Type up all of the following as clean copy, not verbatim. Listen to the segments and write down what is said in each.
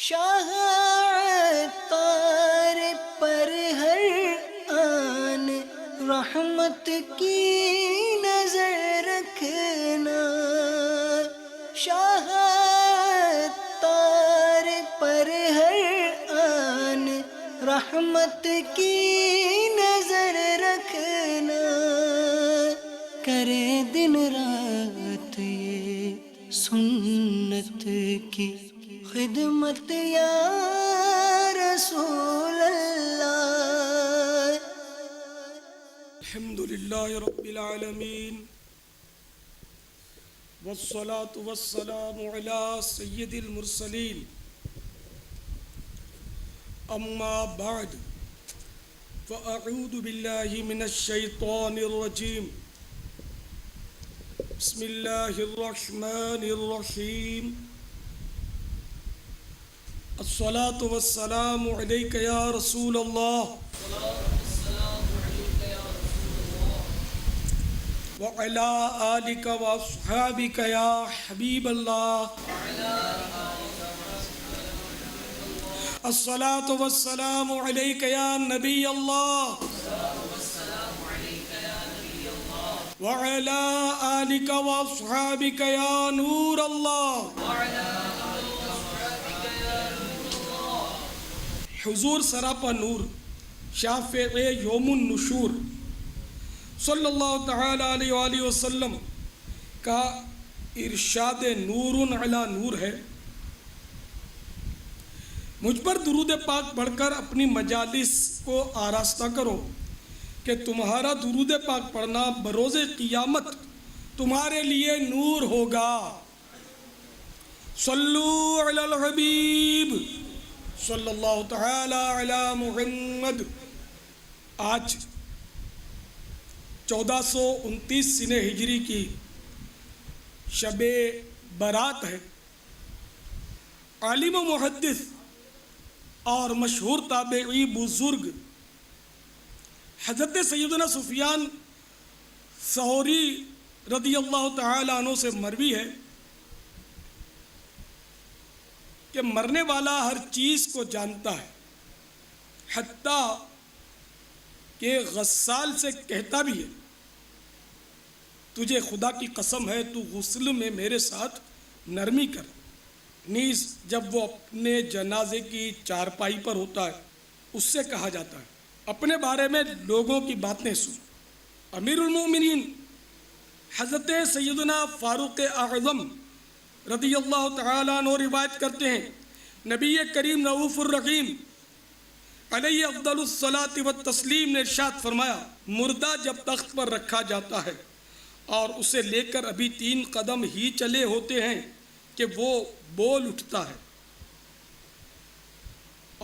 شاہ عطار پر ہر آن رحمت کی نظر رکھنا، شاہ عطار پر ہر آن رحمت کی نظر رکھنا، کرے دن رات یہ سنت کی خدمت یا رسول اللہ۔ الحمد للہ رب العالمین، والصلاة والسلام علی سید المرسلین، اما بعد فاعوذ باللہ من الشیطان الرجیم، بسم اللہ الرحمن الرحیم، الصلاة والسلام علیک یا رسول اللہ وعلى آلك وأصحابك يا حبيب الله، الصلاة والسلام عليك يا نبي الله، وعلى آلك وأصحابك يا نور الله، حضور سراپا نور شافع یوم النشور صلی اللہ تعالی علیہ وآلہ وسلم کا ارشاد نور علی نور ہے۔ مجھ پر درود پاک پڑھ کر اپنی مجالس کو آراستہ کرو کہ تمہارا درود پاک پڑھنا بروز قیامت تمہارے لیے نور ہوگا۔ صلو علی الحبیب صلی اللہ تعالی علی محمد۔ آج 1429 سنہ ہجری کی شب برات ہے۔ عالم و محدث اور مشہور تابعی بزرگ حضرت سیدنا سفیان ثوری رضی اللہ تعالی عنہ سے مروی ہے کہ مرنے والا ہر چیز کو جانتا ہے، حتیٰ کہ غسال سے کہتا بھی ہے تجھے خدا کی قسم ہے تو غسل میں میرے ساتھ نرمی کر۔ نیز جب وہ اپنے جنازے کی چارپائی پر ہوتا ہے اس سے کہا جاتا ہے اپنے بارے میں لوگوں کی باتیں سن۔ امیر المومنین حضرت سیدنا فاروق اعظم رضی اللہ تعالیٰ عنہ روایت کرتے ہیں، نبی کریم رؤوف الرحیم علیہ افضل الصلاۃ والتسلیم نے ارشاد فرمایا، مردہ جب تخت پر رکھا جاتا ہے اور اسے لے کر ابھی 3 قدم ہی چلے ہوتے ہیں کہ وہ بول اٹھتا ہے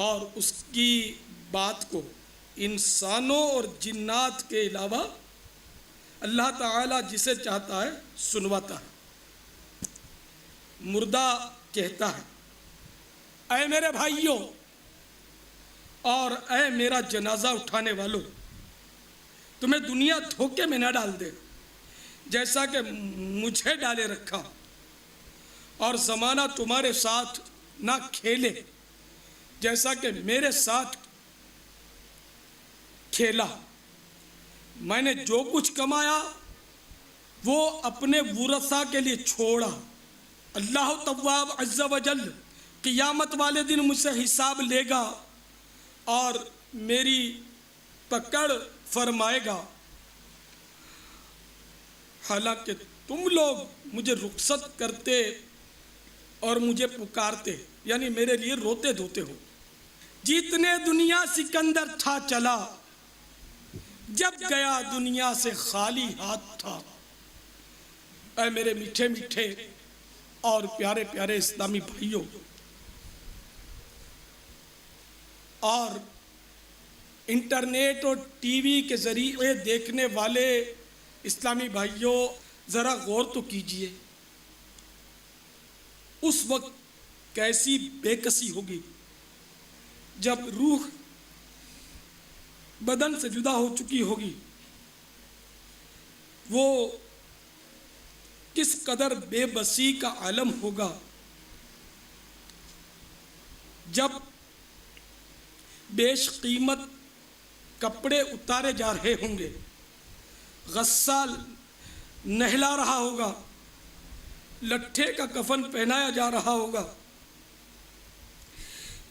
اور اس کی بات کو انسانوں اور جنات کے علاوہ اللہ تعالیٰ جسے چاہتا ہے سنواتا ہے۔ مردہ کہتا ہے، اے میرے بھائیوں اور اے میرا جنازہ اٹھانے والوں، تمہیں دنیا دھوکے میں نہ ڈال دے جیسا کہ مجھے ڈالے رکھا، اور زمانہ تمہارے ساتھ نہ کھیلے جیسا کہ میرے ساتھ کھیلا۔ میں نے جو کچھ کمایا وہ اپنے ورثاء کے لیے چھوڑا۔ اللہ تواب عز و جل قیامت والے دن مجھ سے حساب لے گا اور میری پکڑ فرمائے گا، حالانکہ تم لوگ مجھے رخصت کرتے اور مجھے پکارتے، یعنی میرے لیے روتے دھوتے ہو۔ جیتنے دنیا سکندر تھا چلا، جب گیا دنیا سے خالی ہاتھ تھا۔ اے میرے میٹھے میٹھے اور پیارے پیارے اسلامی بھائیوں اور انٹرنیٹ اور ٹی وی کے ذریعے دیکھنے والے اسلامی بھائیوں، ذرا غور تو کیجئے، اس وقت کیسی بے کسی ہوگی جب روح بدن سے جدا ہو چکی ہوگی، وہ کس قدر بے بسی کا عالم ہوگا۔ جب بیش قیمت کپڑے اتارے جا رہے ہوں گے، غسال نہلا رہا ہوگا، لٹھے کا کفن پہنایا جا رہا ہوگا،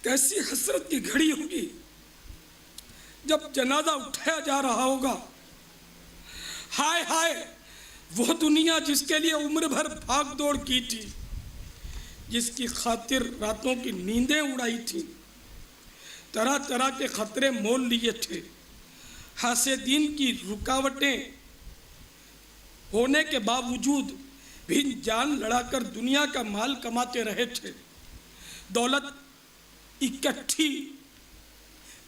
کیسی حسرت کی گھڑی ہوگی جب جنازہ اٹھایا جا رہا ہوگا۔ ہائے ہائے، وہ دنیا جس کے لیے عمر بھر بھاگ دوڑ کی تھی، جس کی خاطر راتوں کی نیندیں اڑائی تھی، طرح طرح کے خطرے مول لیے تھے، حاسدین کی رکاوٹیں ہونے کے باوجود بھی جان لڑا کر دنیا کا مال کماتے رہے تھے، دولت اکٹھی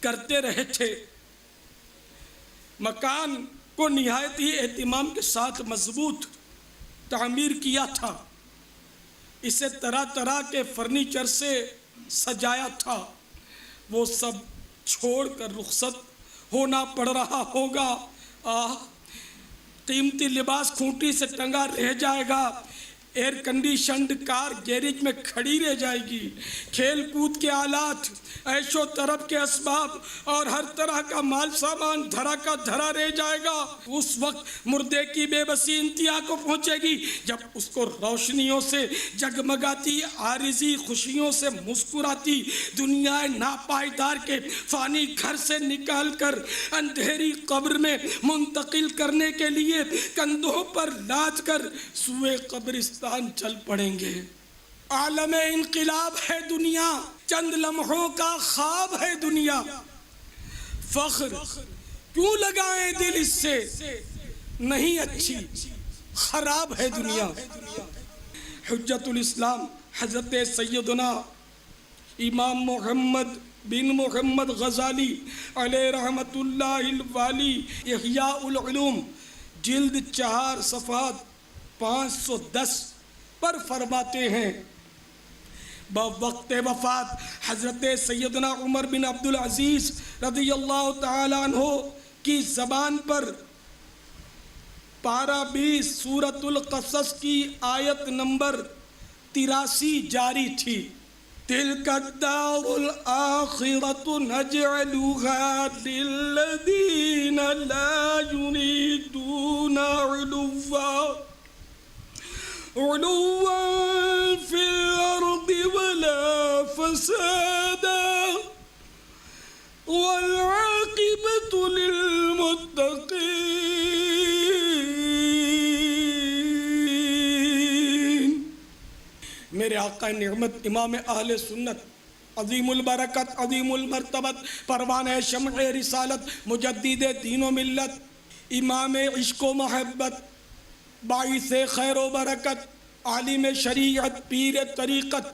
کرتے رہے تھے، مکان کو نہایت ہی اہتمام کے ساتھ مضبوط تعمیر کیا تھا، اسے طرح طرح کے فرنیچر سے سجایا تھا، وہ سب چھوڑ کر رخصت ہونا پڑ رہا ہوگا۔ قیمتی لباس کھوٹی سے ٹنگا رہ جائے گا، ایئر کنڈیشنڈ کار گیریج میں کھڑی رہ جائے گی، کھیل کود کے آلات، عیش و طرب کے اسباب اور ہر طرح کا مال سامان دھرا کا دھرا رہ جائے گا۔ اس وقت مردے کی بے بسی انتہا کو پہنچے گی جب اس کو روشنیوں سے جگمگاتی عارضی خوشیوں سے مسکراتی دنیا ناپائیدار کے فانی گھر سے نکال کر اندھیری قبر میں منتقل کرنے کے لیے کندھوں پر لاد کر سوئے قبرستان چل پڑیں گے۔ عالم انقلاب ہے دنیا، چند لمحوں کا خواب ہے دنیا، فخر کیوں لگائیں دل اس سے، نہیں اچھی خراب ہے دنیا۔ حجت الاسلام حضرت سیدنا امام محمد بن محمد غزالی علیہ رحمت اللہ الوالی احیاء العلوم جلد 4 صفحات 510 پر فرماتے ہیں، بوقت وفات حضرت سیدنا عمر بن عبدالعزیز رضی اللہ تعالیٰ عنہ کی زبان پر پارہ 20 سورۃ القصص کی آیت نمبر 83 جاری تھی۔ تِلْكَ الدَّارُ الْآخِرَةُ نَجْعَلُهَا لِلَّذِينَ لَا يُرِيدُونَ عُلُوًّا فِي الْأَرْضِ وَلَا فَسَادًا وَالْعَاقِبَةُ لِلْمُتَّقِينَ۔ میرے آقا نعمت امام اہل سنت عظیم البرکت عظیم المرتبت پروانہ شمع رسالت مجدد دین و ملت امام عشق و محبت باعث خیر و برکت عالم شریعت پیر طریقت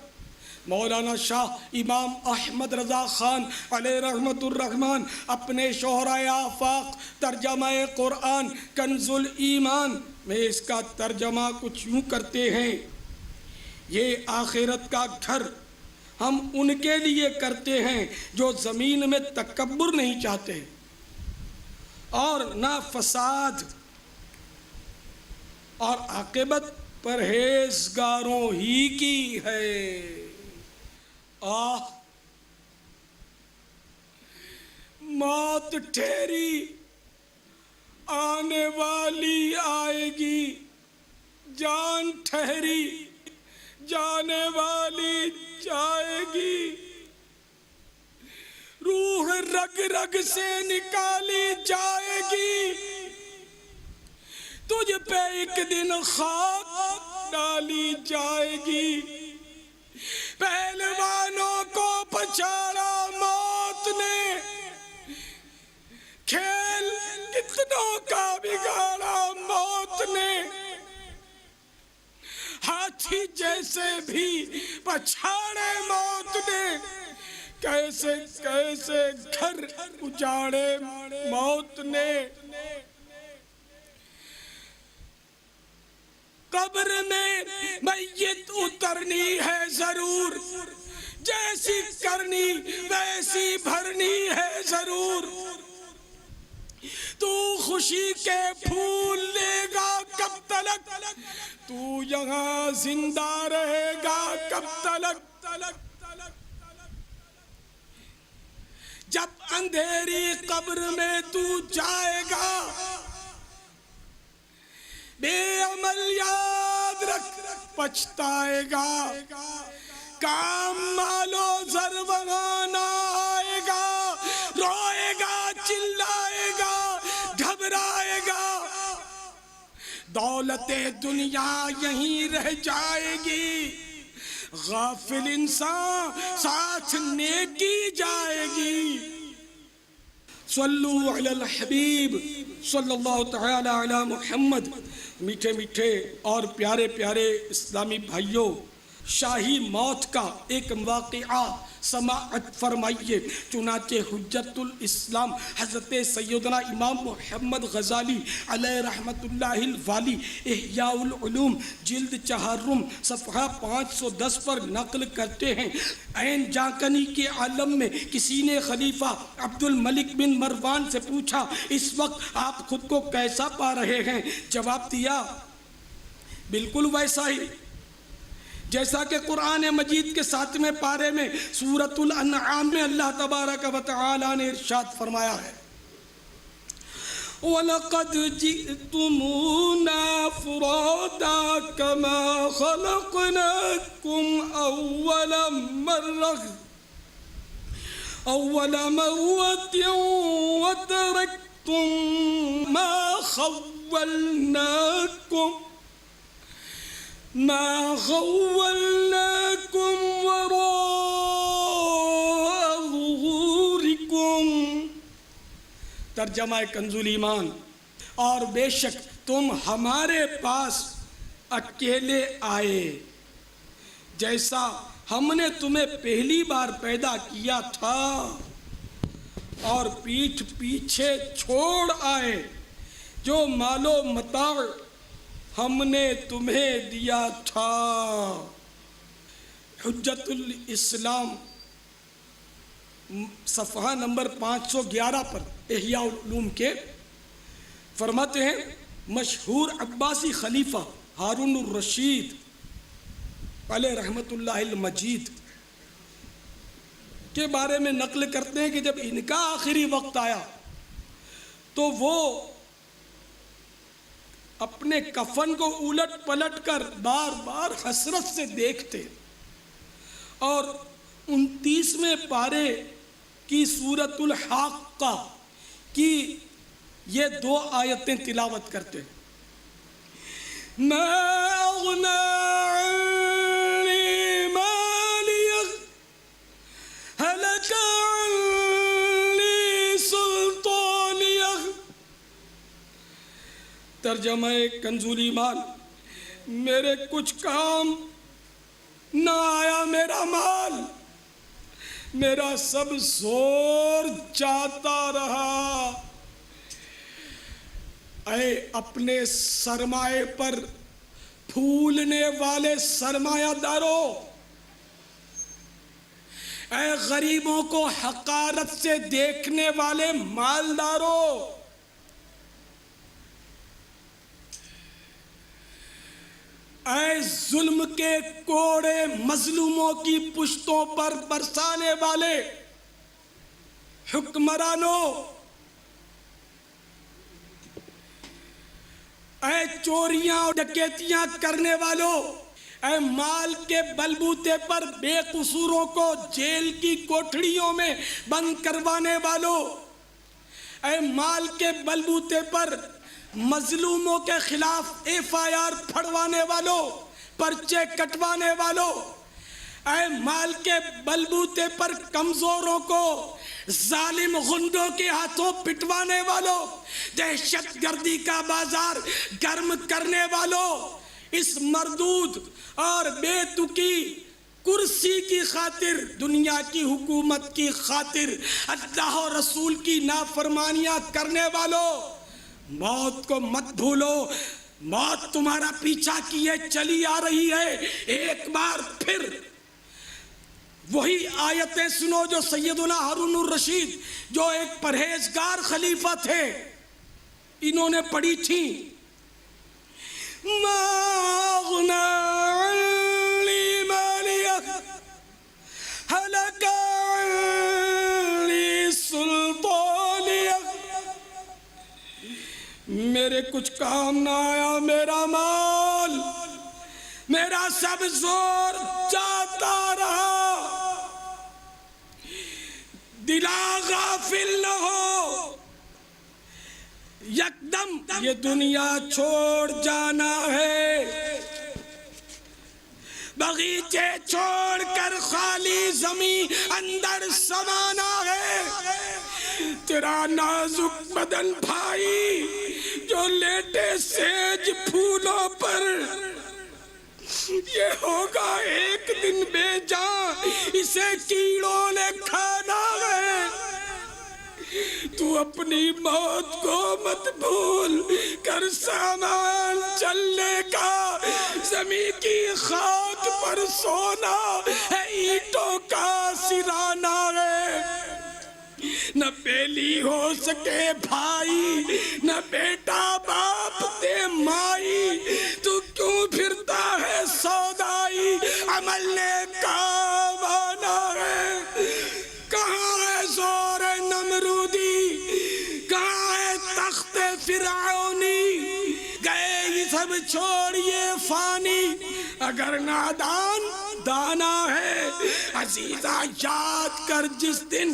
مولانا شاہ امام احمد رضا خان علیہ رحمت الرحمن اپنے شہرائے آفاق ترجمہ قرآن کنز الایمان میں اس کا ترجمہ کچھ یوں کرتے ہیں، یہ آخرت کا گھر ہم ان کے لیے کرتے ہیں جو زمین میں تکبر نہیں چاہتے اور نہ فساد، اور عاقبت پرہیزگاروں ہی کی ہے۔ موت ٹھہری آنے والی آئے گی، جان ٹھہری جانے والی جائے گی، روح رگ رگ سے نکالی جائے گی، تجھ پہ ایک دن خاک ڈالی جائے گی، پہلوانوں کو پچھاڑا موت نے، کھیل کتنوں کا بگاڑا موت نے، ہاتھی جیسے بھی پچھاڑے موت نے، کیسے کیسے گھر اجاڑے موت نے۔ قبر میں میت اترنی ہے ضرور، جیسی کرنی ویسی بھرنی ہے ضرور، تو خوشی کے پھول لے گا کب تلک، تو یہاں زندہ رہے گا کب تلک، اندھیری قبر میں تو جائے گا، بے عمل یاد رکھ پچھتائے گا، کام مالو زر بنانا آئے گا، روئے گا چلائے گا گھبرائے گا، دولت دنیا یہیں رہ جائے گی، غافل انسان ساتھ نیکی جائے گی۔ صلو علی الحبیب صلی اللہ تعالی علی محمد۔ میٹھے میٹھے اور پیارے پیارے اسلامی بھائیوں، شاہی موت کا ایک واقعہ سماعت فرمائیے۔ چنانچہ حجت الاسلام حضرت سیدنا امام محمد غزالی علیہ رحمت اللہ الوالی احیاء العلوم جلد چہارم صفحہ 510 پر نقل کرتے ہیں، عین جانکنی کے عالم میں کسی نے خلیفہ عبد الملک بن مروان سے پوچھا، اس وقت آپ خود کو کیسا پا رہے ہیں؟ جواب دیا، بالکل ویسا ہی جیسا کہ قرآن مجید کے 7ویں پارے میں سورۃ الانعام میں اللہ تبارک و تعالی نے ارشاد فرمایا ہے، وَلَقَدْ جِئْتُمُونَا فُرَادَىٰ كَمَا خَلَقْنَاكُمْ أَوَّلَ مَرَّةٍ وَتَرَكْتُم ما خولناكم وراء ظهوركم۔ ترجمہ کنز ایمان، اور بے شک تم ہمارے پاس اکیلے آئے جیسا ہم نے تمہیں پہلی بار پیدا کیا تھا، اور پیٹھ پیچھے چھوڑ آئے جو مال و متاع ہم نے تمہیں دیا تھا۔ حجت الاسلام صفحہ نمبر 511 پر احیاء العلوم کے فرماتے ہیں، مشہور عباسی خلیفہ ہارون الرشید علیہ رحمت اللہ المجید کے بارے میں نقل کرتے ہیں کہ جب ان کا آخری وقت آیا تو وہ اپنے کفن کو الٹ پلٹ کر بار بار حسرت سے دیکھتے، اور 29ویں پارے کی سورۃ الحاقہ کی یہ 2 آیتیں تلاوت کرتے، ما اغنی عنی مالیہ ہلک عنی سلطانیہ۔ ترجمہ کنز ایمان، میرے کچھ کام نہ آیا میرا مال، میرا سب زور جاتا رہا۔ اے اپنے سرمایے پر پھولنے والے سرمایہ داروں، اے غریبوں کو حقارت سے دیکھنے والے مالداروں، اے ظلم کے کوڑے مظلوموں کی پشتوں پر برسانے والے حکمرانوں، اے چوریاں اور ڈکیتیاں کرنے والوں، اے مال کے بلبوتے پر بے قصوروں کو جیل کی کوٹھڑیوں میں بند کروانے والوں، اے مال کے بلبوتے پر مظلوموں کے خلاف FIR پھڑوانے والوں، پرچے کٹوانے والوں، اے مال کے بلبوتے پر کمزوروں کو ظالم غنڈوں کے ہاتھوں پٹوانے والوں، دہشت گردی کا بازار گرم کرنے والوں، اس مردود اور بے تکی کرسی کی خاطر، دنیا کی حکومت کی خاطر اللہ و رسول کی نافرمانیاں کرنے والوں، موت کو مت بھولو، موت تمہارا پیچھا کیے چلی آ رہی ہے۔ ایک بار پھر وہی آیتیں سنو جو سیدنا ہارون الرشید جو ایک پرہیزگار خلیفہ تھے انہوں نے پڑھی تھیں، ما اغنی عنی مالیہ ہلک عنی سلطانیہ۔ میرے کچھ کام نہ آیا، میرا مال، میرا سب زور جاتا رہا، دلا غافل نہ ہو، یکدم یہ دنیا چھوڑ جانا ہے، باغیچے چھوڑ کر خالی زمین اندر سمانا ہے، تیرا نازک بدن بھائی جو لیٹے سیج پھولوں پر، یہ ہوگا ایک دن بے جان، اسے کیڑوں نے کھانا ہے، تو اپنی موت کو مت بھول کر سامان چلنے کا، زمین کی خاک پر سونا ہے، اینٹوں کا سرانا ہے، نہ بیلی ہو سکے بھائی، نہ بیٹا باپ دے مائی، تو کیوں پھرتا ہے سودائی، عمل نے کام آنا ہے، کہاں ہے زور نمرودی، کہاں ہے تخت فرعونی، گئے یہ سب چھوڑیے فانی، اگر نادان دانا ہے عزیزہ یاد کر جس دن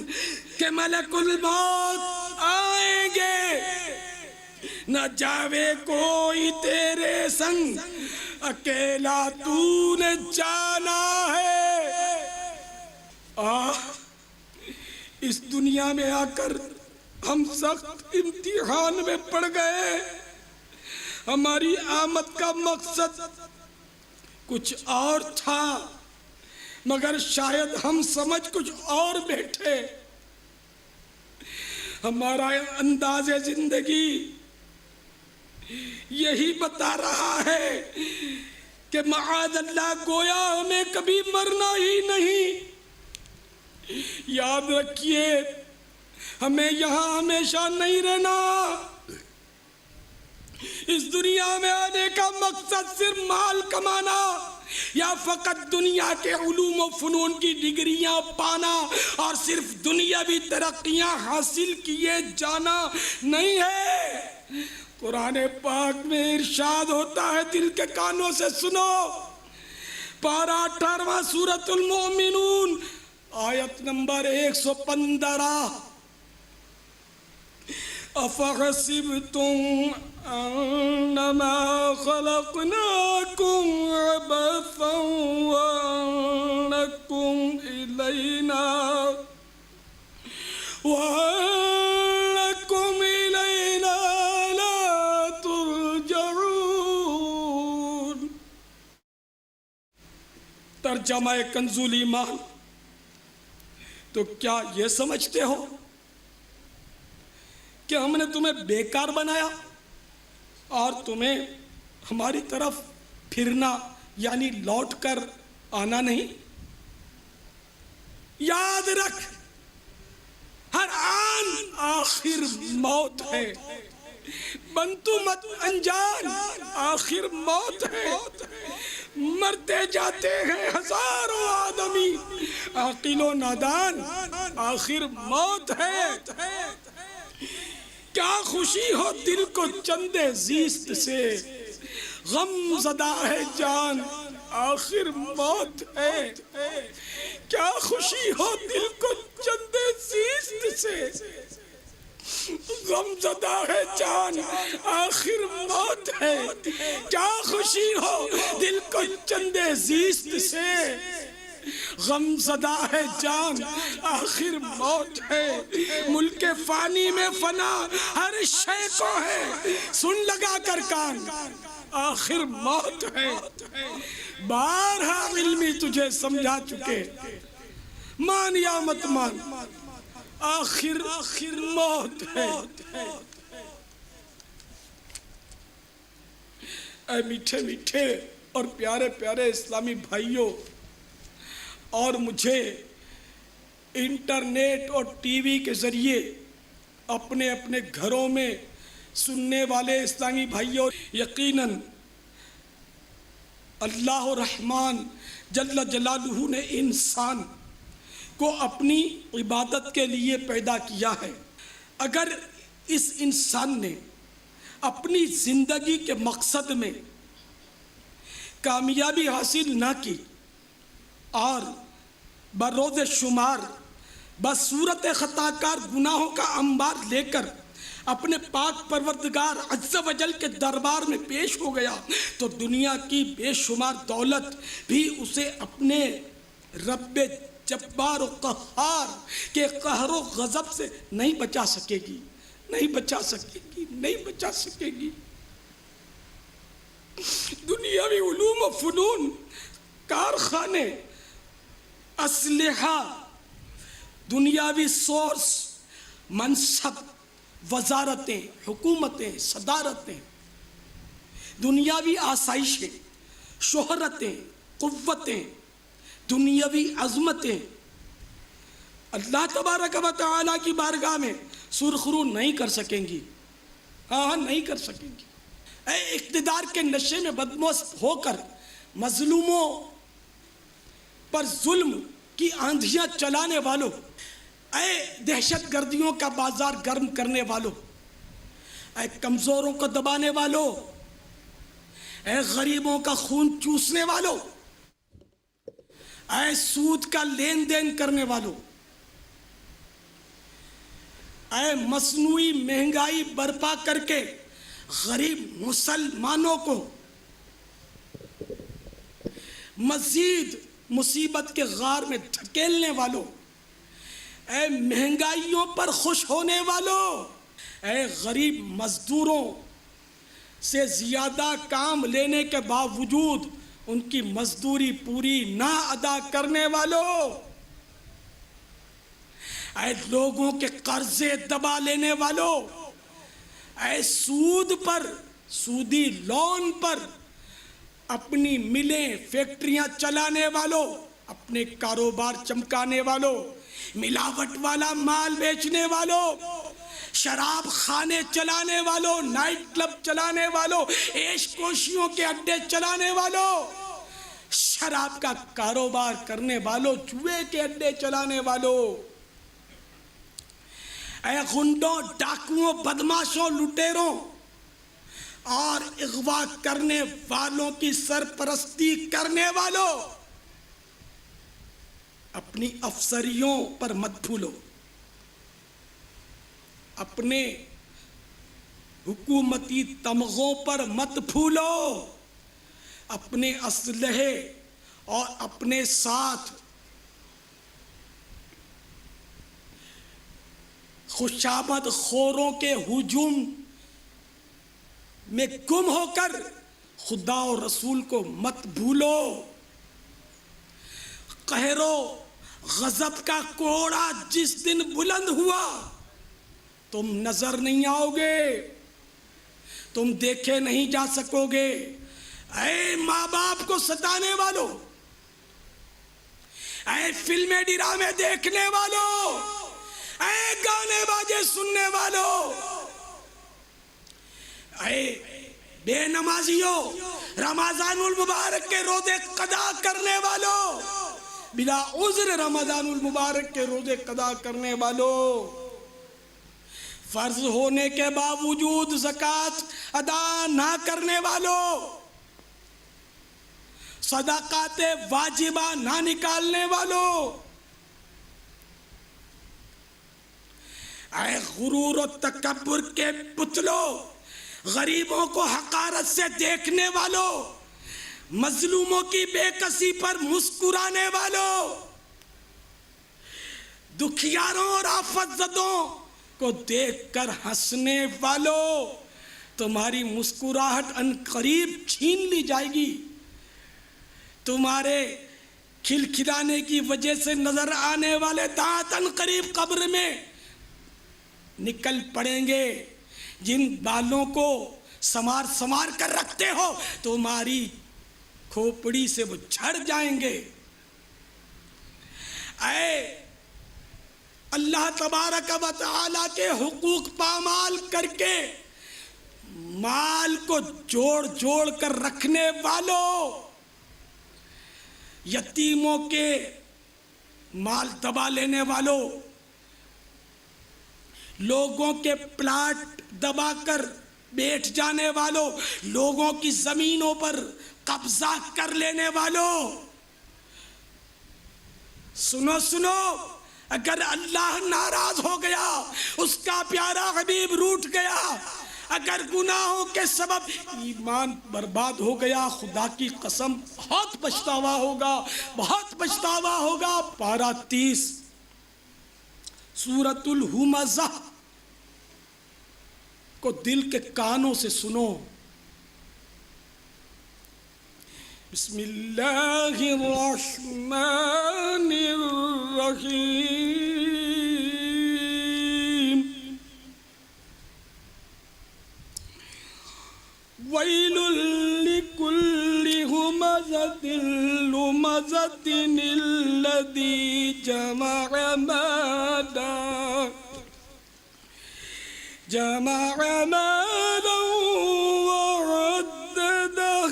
کہ ملک الموت آئیں گے، نہ جاوے کوئی تیرے سنگ، اکیلا تو نے جانا ہے۔ اس دنیا میں آ کر ہم سخت امتحان میں پڑ گئے، ہماری آمد کا مقصد کچھ اور تھا، مگر شاید ہم سمجھ کچھ اور بیٹھے، ہمارا انداز زندگی یہی بتا رہا ہے کہ معاذ اللہ گویا ہمیں کبھی مرنا ہی نہیں۔ یاد رکھیے ہمیں یہاں ہمیشہ نہیں رہنا، اس دنیا میں آنے کا مقصد صرف مال کمانا یا فقط دنیا کے علوم و فنون کی ڈگریاں پانا اور صرف دنیاوی ترقیاں حاصل کیے جانا نہیں ہے۔ قرآن پاک میں ارشاد ہوتا ہے، دل کے کانوں سے سنو، پارہ 18واں سورۃ المؤمنون آیت نمبر 115، أَفَحَسِبْتُمْ أَنَّمَا خَلَقْنَاكُمْ عَبَثًا وَأَنَّكُمْ إِلَيْنَا لَا تُرْجَعُونَ۔ ترجمہ کنز الایمان، تو کیا یہ سمجھتے ہو کہ ہم نے تمہیں بیکار بنایا اور تمہیں ہماری طرف پھرنا یعنی لوٹ کر آنا نہیں؟ یاد رکھ، ہر آن آخر موت ہے، بنتو مت انجان، آخر موت ہے، مرتے جاتے ہیں ہزاروں آدمی، عاقل و نادان، آخر موت ہے۔ کیا خوشی ہو دل کو چندے زیست سے، غم زدہ ہے جان، آخر موت ہے۔ کیا خوشی ہو دل کو چندے زیست سے، غم زدہ ہے جان، آخر موت ہے۔ کیا خوشی ہو دل کو چندے زیست سے، غم زدہ ہے جان، آخر موت ہے۔ ملک فانی میں فنا ہر شے کو ہے، سن لگا کر کان، آخر موت ہے۔ بارہا علمی تجھے سمجھا چکے، مان یا مت مان، آخر موت ہے۔ اے میٹھے میٹھے اور پیارے پیارے اسلامی بھائیوں، اور مجھے انٹرنیٹ اور ٹی وی کے ذریعے اپنے اپنے گھروں میں سننے والے اسلامی بھائیوں، یقیناً اللہ الرحمن جل جلالہ نے انسان کو اپنی عبادت کے لیے پیدا کیا ہے۔ اگر اس انسان نے اپنی زندگی کے مقصد میں کامیابی حاصل نہ کی اور بروز شمار بصورت خطا کار گناہوں کا انبار لے کر اپنے پاک پروردگار عز و جل کے دربار میں پیش ہو گیا تو دنیا کی بے شمار دولت بھی اسے اپنے رب جبار و قہار کے قہر و غضب سے نہیں بچا سکے گی، نہیں بچا سکے گی، نہیں بچا سکے گی۔ دنیاوی علوم و فنون، کارخانے، اسلحہ، دنیاوی سورس، منصب، وزارتیں، حکومتیں، صدارتیں، دنیاوی آسائشیں، شہرتیں، قوتیں، دنیاوی عظمتیں اللہ تبارک و تعالیٰ کی بارگاہ میں سرخرو نہیں کر سکیں گی، ہاں نہیں کر سکیں گی۔ اے اقتدار کے نشے میں بدمست ہو کر مظلوموں پر ظلم کی آندھیاں چلانے والوں، اے دہشت گردیوں کا بازار گرم کرنے والوں، اے کمزوروں کو دبانے والوں، اے غریبوں کا خون چوسنے والوں، اے سود کا لین دین کرنے والوں، اے مصنوعی مہنگائی برپا کر کے غریب مسلمانوں کو مزید مصیبت کے غار میں دھکیلنے والوں، اے مہنگائیوں پر خوش ہونے والوں، اے غریب مزدوروں سے زیادہ کام لینے کے باوجود ان کی مزدوری پوری نہ ادا کرنے والوں، اے لوگوں کے قرضے دبا لینے والوں، اے سود پر، سودی لون پر اپنی ملیں فیکٹریاں چلانے والوں، اپنے کاروبار چمکانے والوں، ملاوٹ والا مال بیچنے والوں، شراب خانے چلانے والوں، نائٹ کلب چلانے والوں، عیش کوشیوں کے اڈے چلانے والوں، شراب کا کاروبار کرنے والوں، جوئے کے اڈے چلانے والوں، اے غنڈوں، ڈاکوؤں، بدماشوں، لٹیروں اور اغوا کرنے والوں کی سرپرستی کرنے والوں، اپنی افسریوں پر مت بھولو، اپنے حکومتی تمغوں پر مت بھولو، اپنے اسلحے اور اپنے ساتھ خوشامد خوروں کے ہجوم میں گم ہو کر خدا و رسول کو مت بھولو۔ قہر و غضب کا کوڑا جس دن بلند ہوا تم نظر نہیں آؤ گے، تم دیکھے نہیں جا سکو گے۔ اے ماں باپ کو ستانے والوں، اے فلمیں ڈرامے دیکھنے والوں، اے گانے باجے سننے والوں، اے بے نمازیوں، رمضان المبارک کے روزے قضا کرنے والوں، بلا عذر رمضان المبارک کے روزے قضا کرنے والوں، فرض ہونے کے باوجود زکوٰۃ ادا نہ کرنے والوں، صدقات واجبہ نہ نکالنے والوں، اے غرور و تکبر کے پتلوں، غریبوں کو حقارت سے دیکھنے والوں، مظلوموں کی بے کسی پر مسکرانے والوں، دکھیاروں اور آفت زدوں کو دیکھ کر ہنسنے والوں، تمہاری مسکراہٹ ان قریب چھین لی جائے گی، تمہارے کھلکھلانے کی وجہ سے نظر آنے والے دانت ان قریب قبر میں نکل پڑیں گے، جن بالوں کو سمار سمار کر رکھتے ہو تمہاری کھوپڑی سے وہ جھڑ جائیں گے۔ اے اللہ تبارک و تعالیٰ کے حقوق پامال کر کے مال کو جوڑ جوڑ کر رکھنے والوں، یتیموں کے مال دبا لینے والوں، لوگوں کے پلاٹ دبا کر بیٹھ جانے والوں، لوگوں کی زمینوں پر قبضہ کر لینے والوں، سنو سنو، اگر اللہ ناراض ہو گیا، اس کا پیارا حبیب روٹھ گیا، اگر گناہوں کے سبب ایمان برباد ہو گیا، خدا کی قسم بہت پچھتاوا ہوگا، بہت پچھتاوا ہوگا۔ پارہ 30 سورۃ الہمزہ کو دل کے کانوں سے سنو۔ بسم اللہ الرحمن الرحیم۔ ویل لکل ہمزۃ لمزۃ الذی جمع مالا وعددہ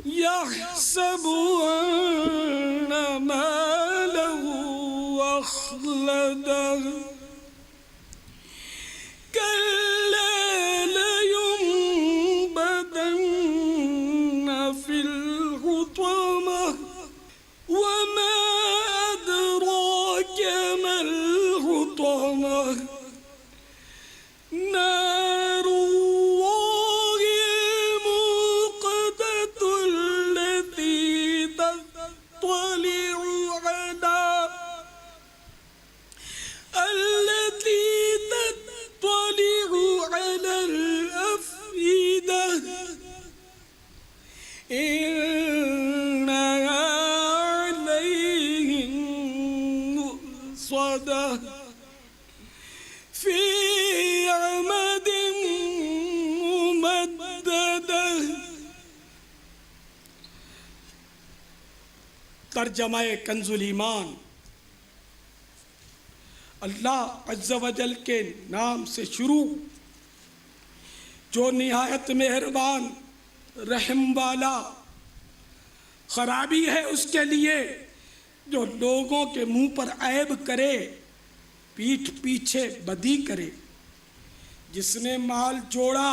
يحسب أن ماله أخلده كلا لينبذن في الحطمة وما أدراك ما الحطمة نار الله الموقدة التي تطلع على الأفئدة إنها عليهم مؤصدة في عمد ممددة۔ ترجمہ کنز الایمان۔ اللہ عز و جل کے نام سے شروع، جو نہایت مہربان رحم والا۔ خرابی ہے اس کے لیے جو لوگوں کے منہ پر عیب کرے، پیٹھ پیچھے بدی کرے۔ جس نے مال جوڑا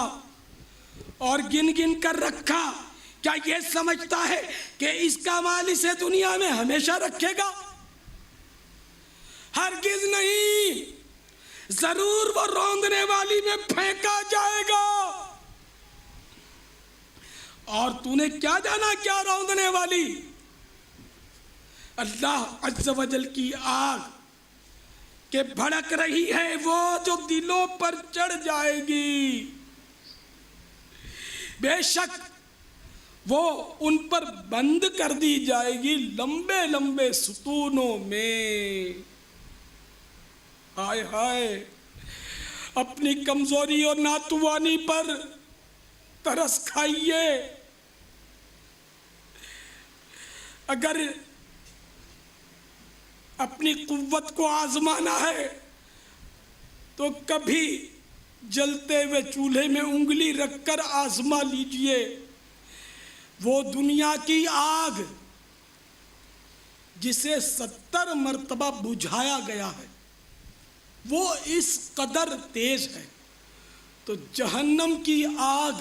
اور گن گن کر رکھا، کیا یہ سمجھتا ہے کہ اس کا مال اسے دنیا میں ہمیشہ رکھے گا؟ ہرگز نہیں، ضرور وہ روندنے والی میں پھینکا جائے گا۔ اور تو نے کیا جانا کیا روندنے والی؟ اللہ عز و جل کی آگ کہ بھڑک رہی ہے، وہ جو دلوں پر چڑھ جائے گی، بے شک وہ ان پر بند کر دی جائے گی لمبے لمبے ستونوں میں۔ ہائے ہائے، اپنی کمزوری اور ناتوانی پر ترس کھائیے۔ اگر اپنی قوت کو آزمانا ہے تو کبھی جلتے ہوئے چولہے میں انگلی رکھ کر آزما لیجئے۔ وہ دنیا کی آگ جسے 70 مرتبہ بجھایا گیا ہے، وہ اس قدر تیز ہے، تو جہنم کی آگ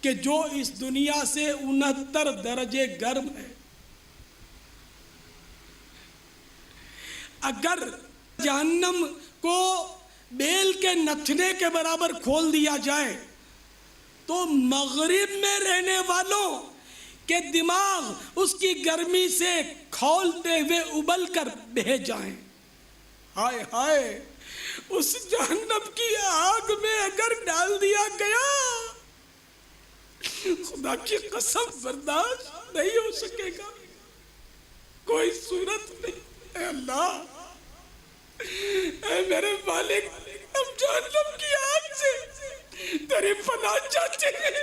کہ جو اس دنیا سے 69 درجے گرم ہے، اگر جہنم کو بیل کے نتھنے کے برابر کھول دیا جائے تو مغرب میں رہنے والوں کے دماغ اس کی گرمی سے کھولتے ہوئے ابل کر بہہ جائیں۔ ہائے ہائے، اس جہنم کی آگ میں اگر ڈال دیا گیا، خدا کی قسم برداشت نہیں ہو سکے گا، کوئی صورت نہیں۔ اے اللہ، اے میرے مالک، ہم جہنم کی آگ سے تیری پناہ چاہتے ہیں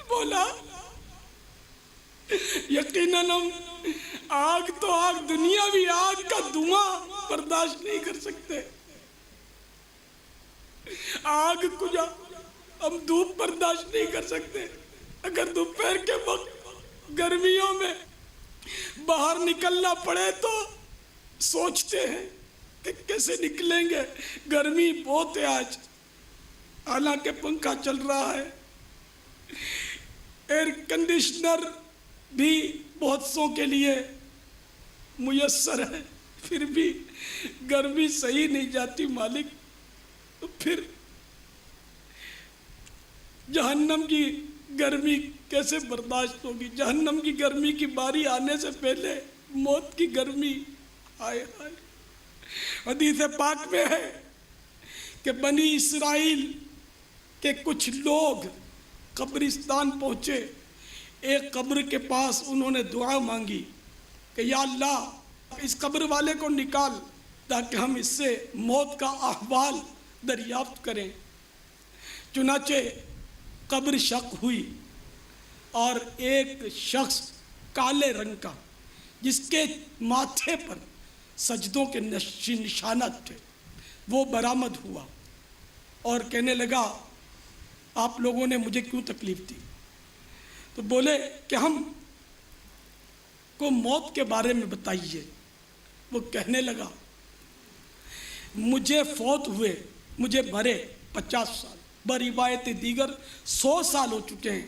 مولا۔ یقیناً ہم آگ تو آگ، دنیاوی آگ کا دھواں برداشت نہیں کر سکتے۔ آگ کجا، ہم دھوپ برداشت نہیں کر سکتے۔ اگر دوپہر کے وقت گرمیوں میں باہر نکلنا پڑے تو سوچتے ہیں کہ کیسے نکلیں گے، گرمی بہت ہے آج، حالانکہ پنکھا چل رہا ہے، ایئر کنڈیشنر بھی بہت سو کے لیے میسر ہے، پھر بھی گرمی صحیح نہیں جاتی مالک۔ تو پھر جہنم کی گرمی کیسے برداشت ہوگی؟ جہنم کی گرمی کی باری آنے سے پہلے موت کی گرمی، ہائے ہائے۔ حدیث پاک میں ہے کہ بنی اسرائیل کے کچھ لوگ قبرستان پہنچے، ایک قبر کے پاس انہوں نے دعا مانگی کہ یا اللہ اس قبر والے کو نکال تاکہ ہم اس سے موت کا احوال دریافت کریں۔ چنانچہ قبر شق ہوئی اور ایک شخص کالے رنگ کا جس کے ماتھے پر سجدوں کے نشانات تھے وہ برآمد ہوا اور کہنے لگا آپ لوگوں نے مجھے کیوں تکلیف دی؟ تو بولے کہ ہم کو موت کے بارے میں بتائیے۔ وہ کہنے لگا مجھے فوت ہوئے، مجھے بھرے 50 سال، بروایت دیگر 100 سال ہو چکے ہیں،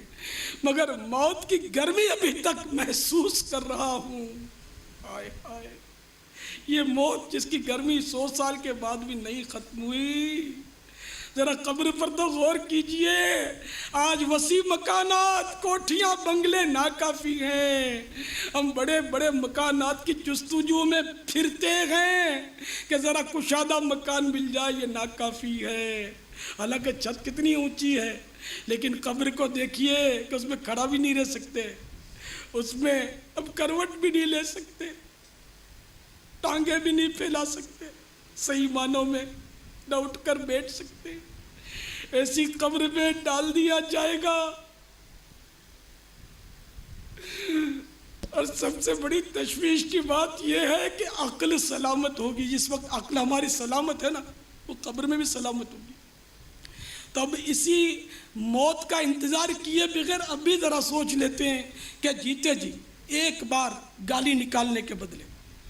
مگر موت کی گرمی ابھی تک محسوس کر رہا ہوں۔ ہائے ہائے، یہ موت جس کی گرمی 100 سال کے بعد بھی نہیں ختم ہوئی، ذرا قبر پر تو غور کیجئے۔ آج وسیع مکانات، کوٹھیاں، بنگلے ناکافی ہیں، ہم بڑے بڑے مکانات کی جستجو میں پھرتے ہیں کہ ذرا کشادہ مکان مل جائے، یہ ناکافی ہے۔ حالانکہ چھت کتنی اونچی ہے، لیکن قبر کو دیکھیے کہ اس میں کھڑا بھی نہیں رہ سکتے، اس میں اب کروٹ بھی نہیں لے سکتے، ٹانگیں بھی نہیں پھیلا سکتے، صحیح معنوں میں نہ اٹھ کر بیٹھ سکتے۔ ایسی قبر میں ڈال دیا جائے گا، اور سب سے بڑی تشویش کی بات یہ ہے کہ عقل سلامت ہوگی۔ جس وقت عقل ہماری سلامت ہے نا، وہ قبر میں بھی سلامت ہوگی۔ تب اسی موت کا انتظار کیے بغیر ابھی ذرا سوچ لیتے ہیں کہ جیتے جی ایک بار گالی نکالنے کے بدلے،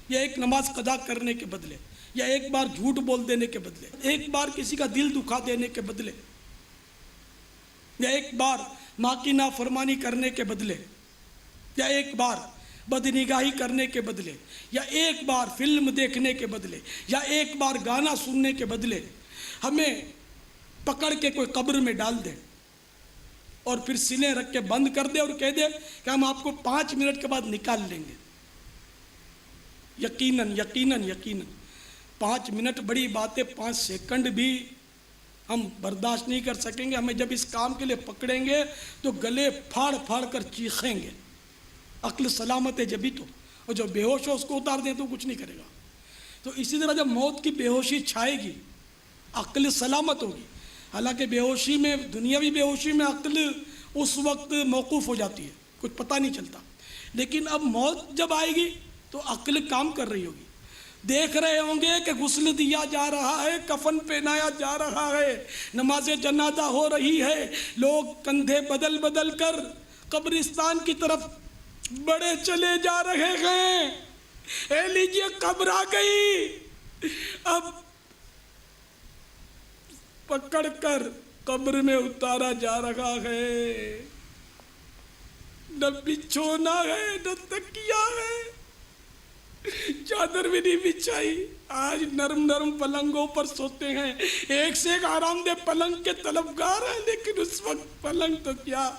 یا ایک نماز قضا کرنے کے بدلے، یا ایک بار جھوٹ بول دینے کے بدلے، ایک بار کسی کا دل دکھا دینے کے بدلے، یا ایک بار ماں کی نافرمانی کرنے کے بدلے، یا ایک بار بدنگاہی کرنے کے بدلے، یا ایک بار فلم دیکھنے کے بدلے، یا ایک بار گانا سننے کے بدلے ہمیں پکڑ کے کوئی قبر میں ڈال دے اور پھر سینے رکھ کے بند کر دے اور کہہ دے کہ ہم آپ کو 5 منٹ کے بعد نکال لیں گے۔ یقیناً یقیناً یقیناً 5 منٹ بڑی بات ہے، 5 سیکنڈ بھی ہم برداشت نہیں کر سکیں گے۔ ہمیں جب اس کام کے لیے پکڑیں گے تو گلے پھاڑ پھاڑ کر چیخیں گے۔ عقل سلامت ہے جبھی تو، اور جو بے ہوش ہو اس کو اتار دیں تو کچھ نہیں کرے گا۔ تو اسی طرح جب موت کی بے ہوشی چھائے گی، عقل سلامت ہوگی۔ حالانکہ بے ہوشی میں، دنیاوی بے ہوشی میں عقل اس وقت موقوف ہو جاتی ہے، کچھ پتہ نہیں چلتا، لیکن اب موت جب آئے گی تو عقل کام کر رہی ہوگی۔ دیکھ رہے ہوں گے کہ غسل دیا جا رہا ہے، کفن پہنایا جا رہا ہے، نماز جنازہ ہو رہی ہے، لوگ کندھے بدل بدل کر قبرستان کی طرف بڑے چلے جا رہے ہیں۔ اے لیجیے قبر آ گئی، اب پکڑ کر قبر میں اتارا جا رہا ہے۔ نہ بچھونا ہے، نہ تکیا ہے، چادر بھی نہیں بچھائی۔ آج نرم نرم پلنگوں پر سوتے ہیں، ایک سے ایک آرام دہ پلنگ کے طلبگار ہیں، لیکن اس وقت پلنگ تو کیا،